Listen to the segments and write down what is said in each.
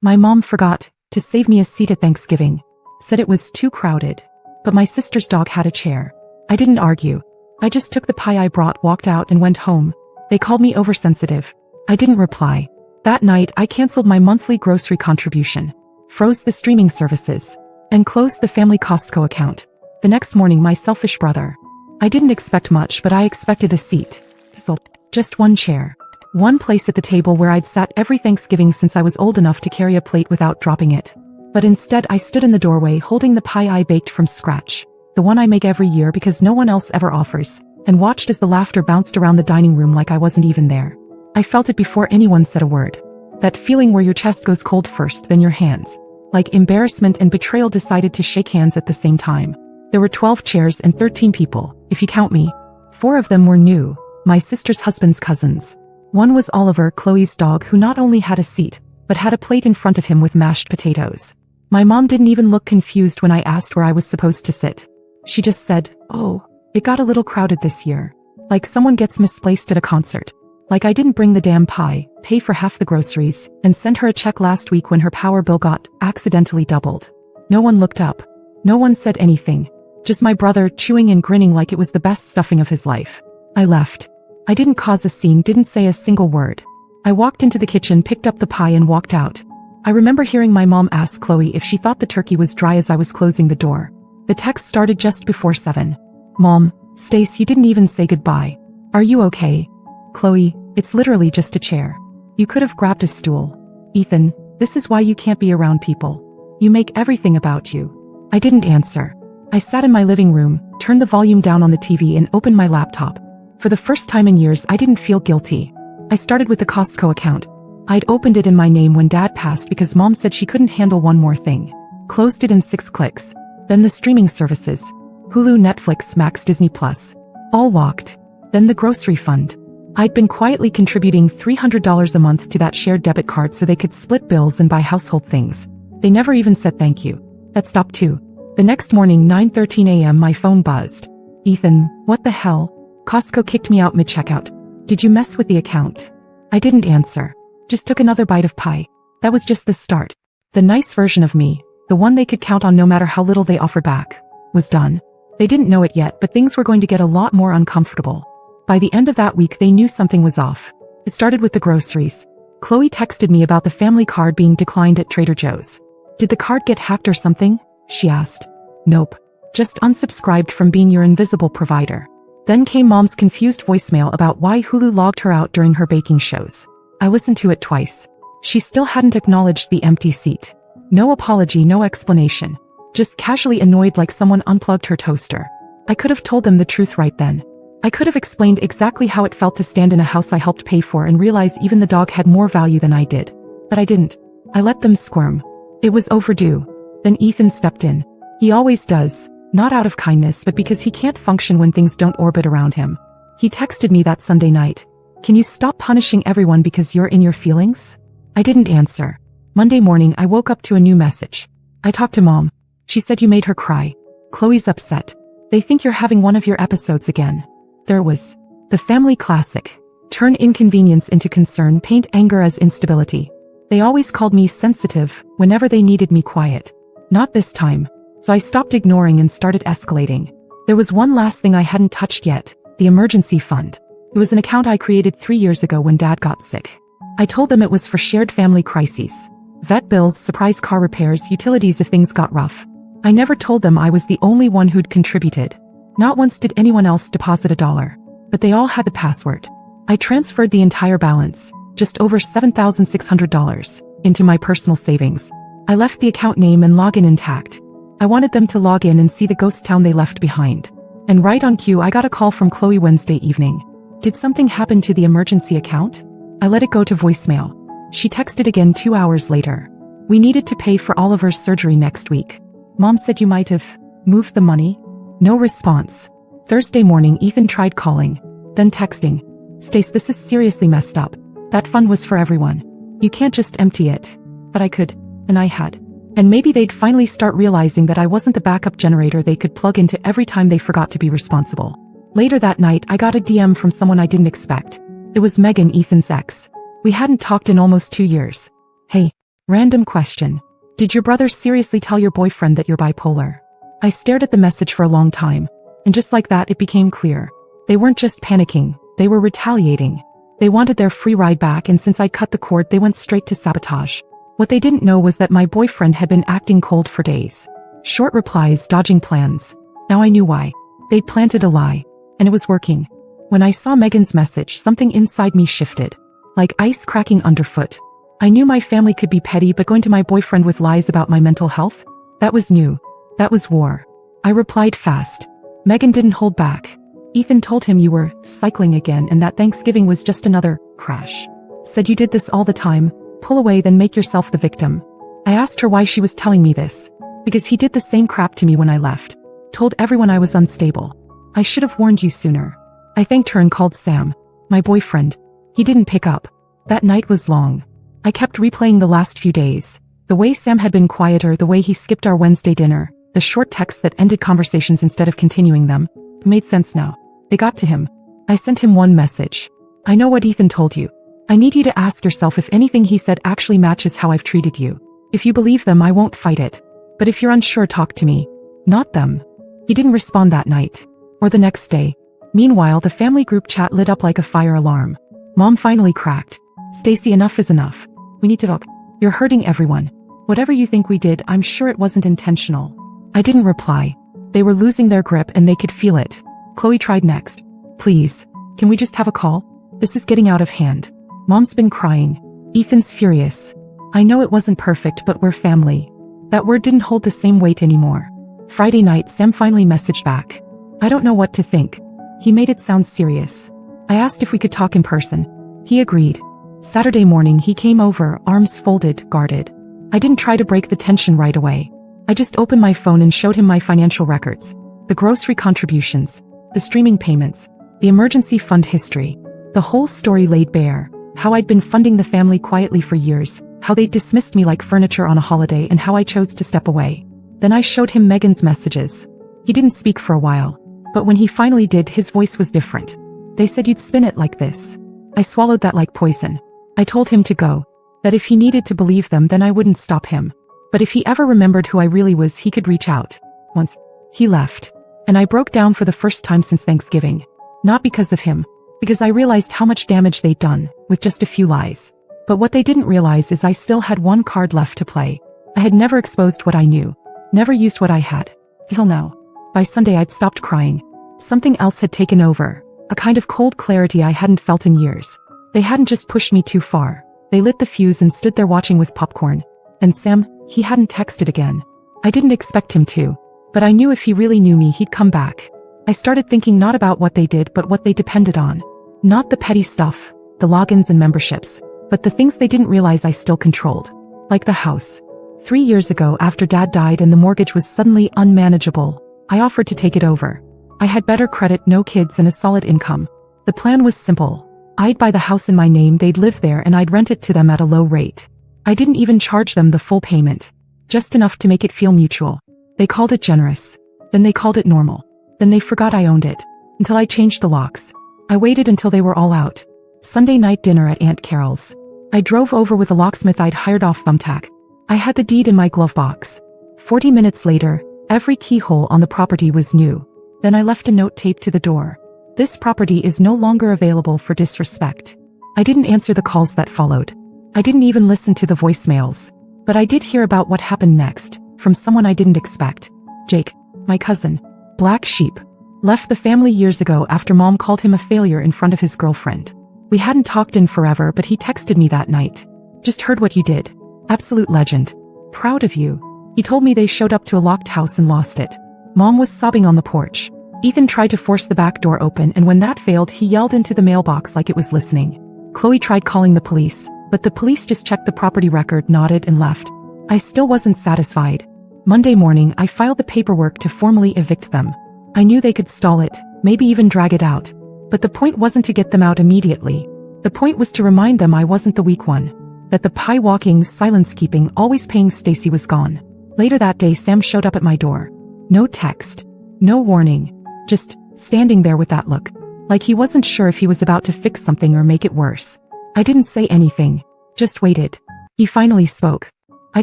My mom forgot to save me a seat at Thanksgiving. Said it was too crowded. But my sister's dog had a chair. I didn't argue. I just took the pie I brought, walked out and went home. They called me oversensitive. I didn't reply. That night I canceled my monthly grocery contribution, froze the streaming services, and closed the family Costco account. The next morning my selfish brother. I didn't expect much, but I expected a seat. So, just one chair. One place at the table where I'd sat every Thanksgiving since I was old enough to carry a plate without dropping it. But instead I stood in the doorway holding the pie I baked from scratch, the one I make every year because no one else ever offers, and watched as the laughter bounced around the dining room like I wasn't even there. I felt it before anyone said a word. That feeling where your chest goes cold first, then your hands. Like embarrassment and betrayal decided to shake hands at the same time. There were 12 chairs and 13 people, if you count me. 4 of them were new, my sister's husband's cousins. One was Oliver, Chloe's dog, who not only had a seat, but had a plate in front of him with mashed potatoes. My mom didn't even look confused when I asked where I was supposed to sit. She just said, "Oh, it got a little crowded this year." Like someone gets misplaced at a concert. Like I didn't bring the damn pie, pay for half the groceries, and send her a check last week when her power bill got accidentally doubled. No one looked up. No one said anything. Just my brother chewing and grinning like it was the best stuffing of his life. I left. I didn't cause a scene, didn't say a single word. I walked into the kitchen, picked up the pie and walked out. I remember hearing my mom ask Chloe if she thought the turkey was dry as I was closing the door. The text started just before 7. "Mom, Stace, you didn't even say goodbye. Are you okay? Chloe, it's literally just a chair. You could have grabbed a stool. Ethan, this is why you can't be around people. You make everything about you." I didn't answer. I sat in my living room, turned the volume down on the TV and opened my laptop. For the first time in years I didn't feel guilty. I started with the Costco account. I'd opened it in my name when Dad passed because Mom said she couldn't handle one more thing. Closed it in 6 clicks. Then the streaming services. Hulu, Netflix, Max, Disney Plus. All walked. Then the grocery fund. I'd been quietly contributing $300 a month to that shared debit card so they could split bills and buy household things. They never even said thank you. That stopped too. The next morning, 9:13 a.m., my phone buzzed. "Ethan, what the hell? Costco kicked me out mid-checkout. Did you mess with the account?" I didn't answer. Just took another bite of pie. That was just the start. The nice version of me, the one they could count on no matter how little they offered back, was done. They didn't know it yet, but things were going to get a lot more uncomfortable. By the end of that week they knew something was off. It started with the groceries. Chloe texted me about the family card being declined at Trader Joe's. "Did the card get hacked or something?" she asked. "Nope. Just unsubscribed from being your invisible provider." Then came Mom's confused voicemail about why Hulu logged her out during her baking shows. I listened to it twice. She still hadn't acknowledged the empty seat. No apology, no explanation. Just casually annoyed like someone unplugged her toaster. I could have told them the truth right then. I could have explained exactly how it felt to stand in a house I helped pay for and realize even the dog had more value than I did. But I didn't. I let them squirm. It was overdue. Then Ethan stepped in. He always does. Not out of kindness, but because he can't function when things don't orbit around him. He texted me that Sunday night. "Can you stop punishing everyone because you're in your feelings?" I didn't answer. Monday morning I woke up to a new message. I talked to Mom. She said you made her cry. Chloe's upset. They think you're having one of your episodes again. There was. The family classic. Turn inconvenience into concern, paint anger as instability. They always called me sensitive whenever they needed me quiet. Not this time. So I stopped ignoring and started escalating. There was one last thing I hadn't touched yet, the emergency fund. It was an account I created 3 years ago when Dad got sick. I told them it was for shared family crises. Vet bills, surprise car repairs, utilities if things got rough. I never told them I was the only one who'd contributed. Not once did anyone else deposit $1. But they all had the password. I transferred the entire balance, just over $7,600, into my personal savings. I left the account name and login intact. I wanted them to log in and see the ghost town they left behind. And right on cue I got a call from Chloe Wednesday evening. "Did something happen to the emergency account?" I let it go to voicemail. She texted again 2 hours later. "We needed to pay for Oliver's surgery next week. Mom said you might have moved the money?" No response. Thursday morning Ethan tried calling, then texting. "Stace, this is seriously messed up. That fund was for everyone. You can't just empty it." But I could. And I had. And maybe they'd finally start realizing that I wasn't the backup generator they could plug into every time they forgot to be responsible. Later that night I got a DM from someone I didn't expect. It was Megan, Ethan's ex. We hadn't talked in almost 2 years. "Hey, Random question. Did your brother seriously tell your boyfriend that you're bipolar? I stared at the message for a long time, and just like that it became clear. They weren't just panicking, they were retaliating. They wanted their free ride back, and since I cut the cord they went straight to sabotage. What they didn't know was that my boyfriend had been acting cold for days. Short replies, dodging plans. Now I knew why. They'd planted a lie, and it was working. When I saw Megan's message, something inside me shifted. Like ice cracking underfoot. I knew my family could be petty, but going to my boyfriend with lies about my mental health? That was new. That was war. I replied fast. Megan didn't hold back. Ethan told him you were cycling again and that Thanksgiving was just another crash. Said you did this all the time, pull away then make yourself the victim. I asked her why she was telling me this. Because he did the same crap to me when I left. Told everyone I was unstable. I should have warned you sooner. I thanked her and called Sam, my boyfriend. He didn't pick up. That night was long. I kept replaying the last few days. The way Sam had been quieter, the way he skipped our Wednesday dinner, the short texts that ended conversations instead of continuing them. It made sense now. They got to him. I sent him one message. I know what Ethan told you. I need you to ask yourself if anything he said actually matches how I've treated you. If you believe them, I won't fight it. But if you're unsure, talk to me. Not them. He didn't respond that night. Or the next day. Meanwhile, the family group chat lit up like a fire alarm. Mom finally cracked. Stacey, enough is enough. We need to talk. You're hurting everyone. Whatever you think we did, I'm sure it wasn't intentional. I didn't reply. They were losing their grip and they could feel it. Chloe tried next. Please, can we just have a call? This is getting out of hand. Mom's been crying. Ethan's furious. I know it wasn't perfect, but we're family. That word didn't hold the same weight anymore. Friday night, Sam finally messaged back. I don't know what to think. He made it sound serious. I asked if we could talk in person. He agreed. Saturday morning he came over, arms folded, guarded. I didn't try to break the tension right away. I just opened my phone and showed him my financial records. The grocery contributions. The streaming payments, the emergency fund history, the whole story laid bare, how I'd been funding the family quietly for years, how they'd dismissed me like furniture on a holiday, and how I chose to step away. Then I showed him Megan's messages. He didn't speak for a while, but when he finally did, his voice was different. They said you'd spin it like this. I swallowed that like poison. I told him to go, that if he needed to believe them then I wouldn't stop him. But if he ever remembered who I really was, he could reach out. Once, he left. And I broke down for the first time since Thanksgiving. Not because of him, because I realized how much damage they'd done, with just a few lies. But what they didn't realize is I still had one card left to play. I had never exposed what I knew, never used what I had. Till now. By Sunday I'd stopped crying. Something else had taken over, a kind of cold clarity I hadn't felt in years. They hadn't just pushed me too far. They lit the fuse and stood there watching with popcorn. And Sam, he hadn't texted again. I didn't expect him to. But I knew if he really knew me, he'd come back. I started thinking not about what they did, but what they depended on. Not the petty stuff, the logins and memberships, but the things they didn't realize I still controlled. Like the house. 3 years ago, after Dad died and the mortgage was suddenly unmanageable, I offered to take it over. I had better credit, no kids, and a solid income. The plan was simple. I'd buy the house in my name, they'd live there, and I'd rent it to them at a low rate. I didn't even charge them the full payment. Just enough to make it feel mutual. They called it generous. Then they called it normal. Then they forgot I owned it. Until I changed the locks. I waited until they were all out. Sunday night dinner at Aunt Carol's. I drove over with a locksmith I'd hired off Thumbtack. I had the deed in my glove box. 40 minutes later, every keyhole on the property was new. Then I left a note taped to the door. This property is no longer available for disrespect. I didn't answer the calls that followed. I didn't even listen to the voicemails. But I did hear about what happened next. From someone I didn't expect. Jake, my cousin, black sheep, left the family years ago after Mom called him a failure in front of his girlfriend. We hadn't talked in forever, but he texted me that night. Just heard what you did. Absolute legend. Proud of you. He told me they showed up to a locked house and lost it. Mom was sobbing on the porch. Ethan tried to force the back door open, and when that failed, he yelled into the mailbox like it was listening. Chloe tried calling the police, but the police just checked the property record, nodded, and left. I still wasn't satisfied. Monday morning, I filed the paperwork to formally evict them. I knew they could stall it, maybe even drag it out. But the point wasn't to get them out immediately. The point was to remind them I wasn't the weak one. That the pie-walking, silence-keeping, always paying Stacey was gone. Later that day, Sam showed up at my door. No text. No warning. Just standing there with that look. Like he wasn't sure if he was about to fix something or make it worse. I didn't say anything. Just waited. He finally spoke. I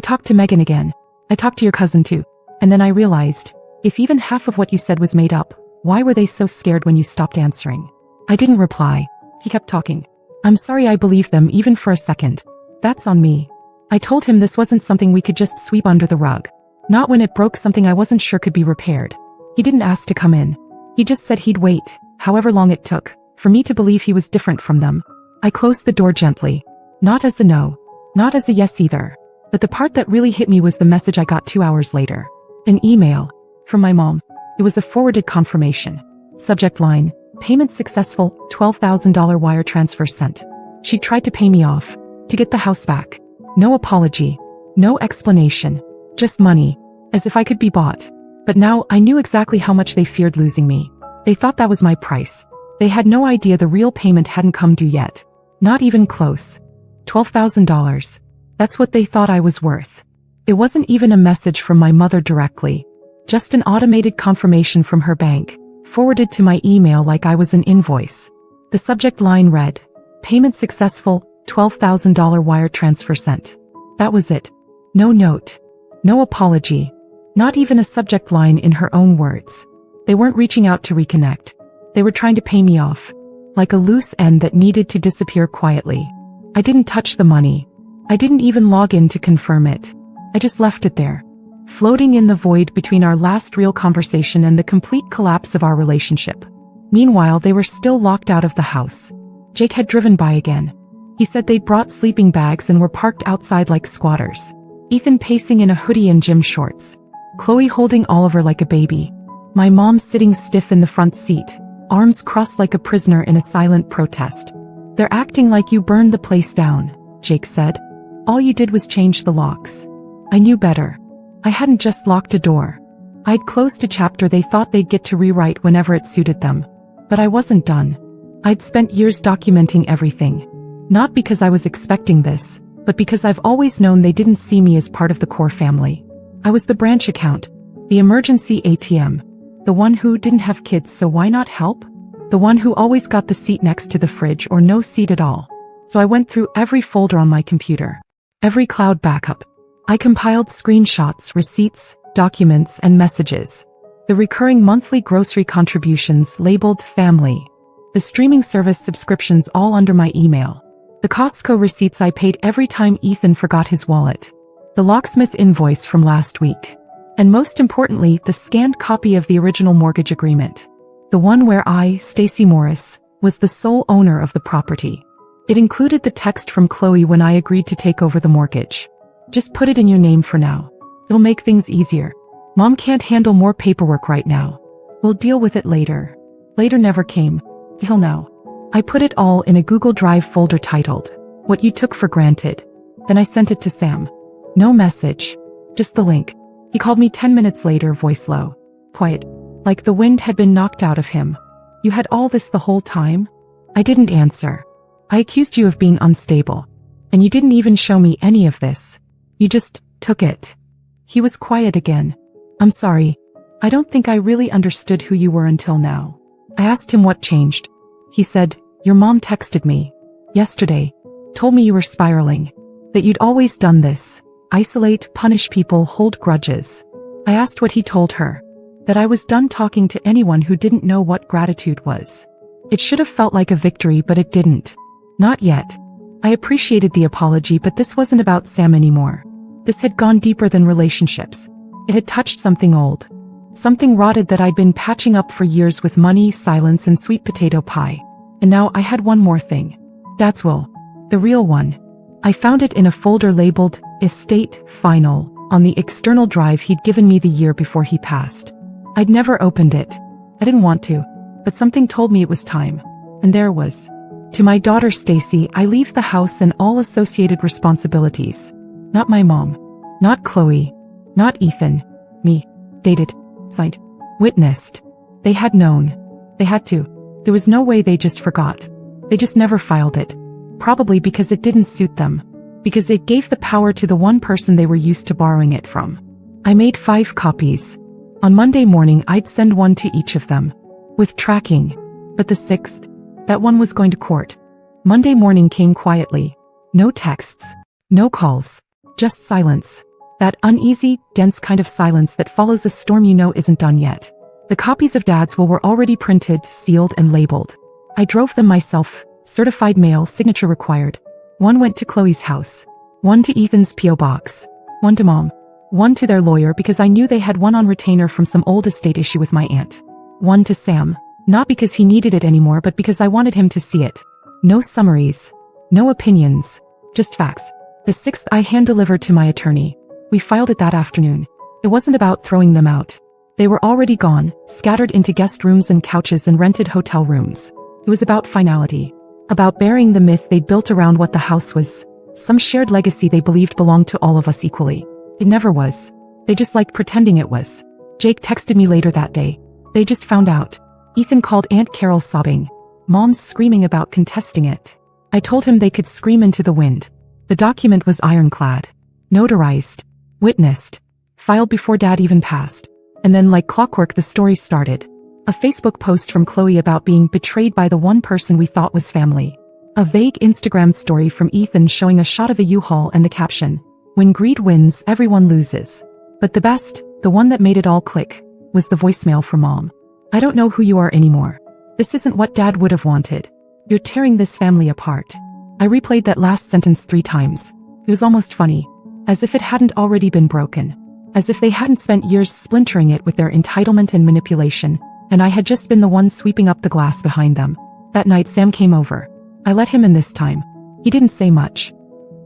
talked to Megan again. I talked to your cousin too. And then I realized, if even half of what you said was made up, why were they so scared when you stopped answering? I didn't reply. He kept talking. I'm sorry I believed them even for a second. That's on me. I told him this wasn't something we could just sweep under the rug. Not when it broke something I wasn't sure could be repaired. He didn't ask to come in. He just said he'd wait, however long it took, for me to believe he was different from them. I closed the door gently. Not as a no. Not as a yes either. But the part that really hit me was the message I got 2 hours later. An email. From my mom. It was a forwarded confirmation. Subject line, payment successful, $12,000 wire transfer sent. She tried to pay me off. To get the house back. No apology. No explanation. Just money. As if I could be bought. But now I knew exactly how much they feared losing me. They thought that was my price. They had no idea the real payment hadn't come due yet. Not even close. $12,000. That's what they thought I was worth. It wasn't even a message from my mother directly. Just an automated confirmation from her bank, forwarded to my email like I was an invoice. The subject line read, payment successful, $12,000 wire transfer sent. That was it. No note. No apology. Not even a subject line in her own words. They weren't reaching out to reconnect. They were trying to pay me off. Like a loose end that needed to disappear quietly. I didn't touch the money. I didn't even log in to confirm it. I just left it there. Floating in the void between our last real conversation and the complete collapse of our relationship. Meanwhile, they were still locked out of the house. Jake had driven by again. He said they'd brought sleeping bags and were parked outside like squatters. Ethan pacing in a hoodie and gym shorts. Chloe holding Oliver like a baby. My mom sitting stiff in the front seat, arms crossed like a prisoner in a silent protest. They're acting like you burned the place down, Jake said. All you did was change the locks. I knew better. I hadn't just locked a door. I'd closed a chapter they thought they'd get to rewrite whenever it suited them. But I wasn't done. I'd spent years documenting everything. Not because I was expecting this, but because I've always known they didn't see me as part of the core family. I was the branch account, the emergency ATM, the one who didn't have kids so why not help? The one who always got the seat next to the fridge or no seat at all. So I went through every folder on my computer. Every cloud backup. I compiled screenshots, receipts, documents, and messages. The recurring monthly grocery contributions labeled family. The streaming service subscriptions all under my email. The Costco receipts I paid every time Ethan forgot his wallet. The locksmith invoice from last week. And most importantly, the scanned copy of the original mortgage agreement. The one where I, Stacey Morris, was the sole owner of the property. It included the text from Chloe when I agreed to take over the mortgage. Just put it in your name for now. It'll make things easier. Mom can't handle more paperwork right now. We'll deal with it later. Later never came. Till now. I put it all in a Google Drive folder titled, What You Took for Granted. Then I sent it to Sam. No message. Just the link. He called me 10 minutes later, voice low. Quiet. Like the wind had been knocked out of him. You had all this the whole time? I didn't answer. I accused you of being unstable. And you didn't even show me any of this. You just took it. He was quiet again. I'm sorry. I don't think I really understood who you were until now. I asked him what changed. He said, your mom texted me. Yesterday. Told me you were spiraling. That you'd always done this. Isolate, punish people, hold grudges. I asked what he told her. That I was done talking to anyone who didn't know what gratitude was. It should have felt like a victory, but it didn't. Not yet. I appreciated the apology, but this wasn't about Sam anymore. This had gone deeper than relationships. It had touched something old. Something rotted that I'd been patching up for years with money, silence, and sweet potato pie. And now I had one more thing. Dad's will. The real one. I found it in a folder labeled, Estate, Final, on the external drive he'd given me the year before he passed. I'd never opened it. I didn't want to, but something told me it was time. And there it was. To my daughter Stacey, I leave the house and all associated responsibilities. Not my mom. Not Chloe. Not Ethan. Me. Dated. Signed. Witnessed. They had known. They had to. There was no way they just forgot. They just never filed it. Probably because it didn't suit them. Because it gave the power to the one person they were used to borrowing it from. I made 5 copies. On Monday morning I'd send one to each of them. With tracking. But the 6th, that one was going to court. Monday morning came quietly. No texts. No calls. Just silence. That uneasy, dense kind of silence that follows a storm you know isn't done yet. The copies of Dad's will were already printed, sealed, and labeled. I drove them myself, certified mail, signature required. One went to Chloe's house. One to Ethan's P.O. box. One to Mom. One to their lawyer because I knew they had one on retainer from some old estate issue with my aunt. One to Sam. Not because he needed it anymore but because I wanted him to see it. No summaries. No opinions. Just facts. The 6th I hand-delivered to my attorney. We filed it that afternoon. It wasn't about throwing them out. They were already gone, scattered into guest rooms and couches and rented hotel rooms. It was about finality. About burying the myth they'd built around what the house was. Some shared legacy they believed belonged to all of us equally. It never was. They just liked pretending it was. Jake texted me later that day. They just found out. Ethan called Aunt Carol sobbing. Mom's screaming about contesting it. I told him they could scream into the wind. The document was ironclad. Notarized. Witnessed. Filed before Dad even passed. And then like clockwork the story started. A Facebook post from Chloe about being betrayed by the one person we thought was family. A vague Instagram story from Ethan showing a shot of a U-Haul and the caption, "When greed wins, everyone loses." But the best, the one that made it all click, was the voicemail from Mom. "I don't know who you are anymore. This isn't what Dad would have wanted. You're tearing this family apart." I replayed that last sentence 3 times. It was almost funny. As if it hadn't already been broken. As if they hadn't spent years splintering it with their entitlement and manipulation, and I had just been the one sweeping up the glass behind them. That night Sam came over. I let him in this time. He didn't say much.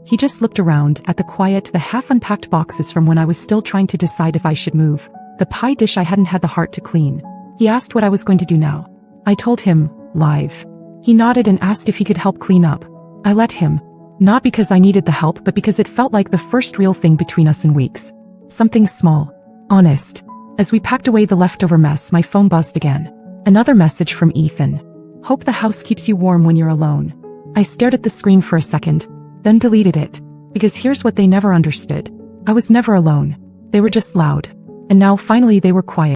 He just looked around at the quiet, the half-unpacked boxes from when I was still trying to decide if I should move, the pie dish I hadn't had the heart to clean. He asked what I was going to do now. I told him, live. He nodded and asked if he could help clean up. I let him. Not because I needed the help but because it felt like the first real thing between us in weeks. Something small. Honest. As we packed away the leftover mess, my phone buzzed again. Another message from Ethan. "Hope the house keeps you warm when you're alone." I stared at the screen for a second, then deleted it. Because here's what they never understood. I was never alone. They were just loud. And now finally they were quiet.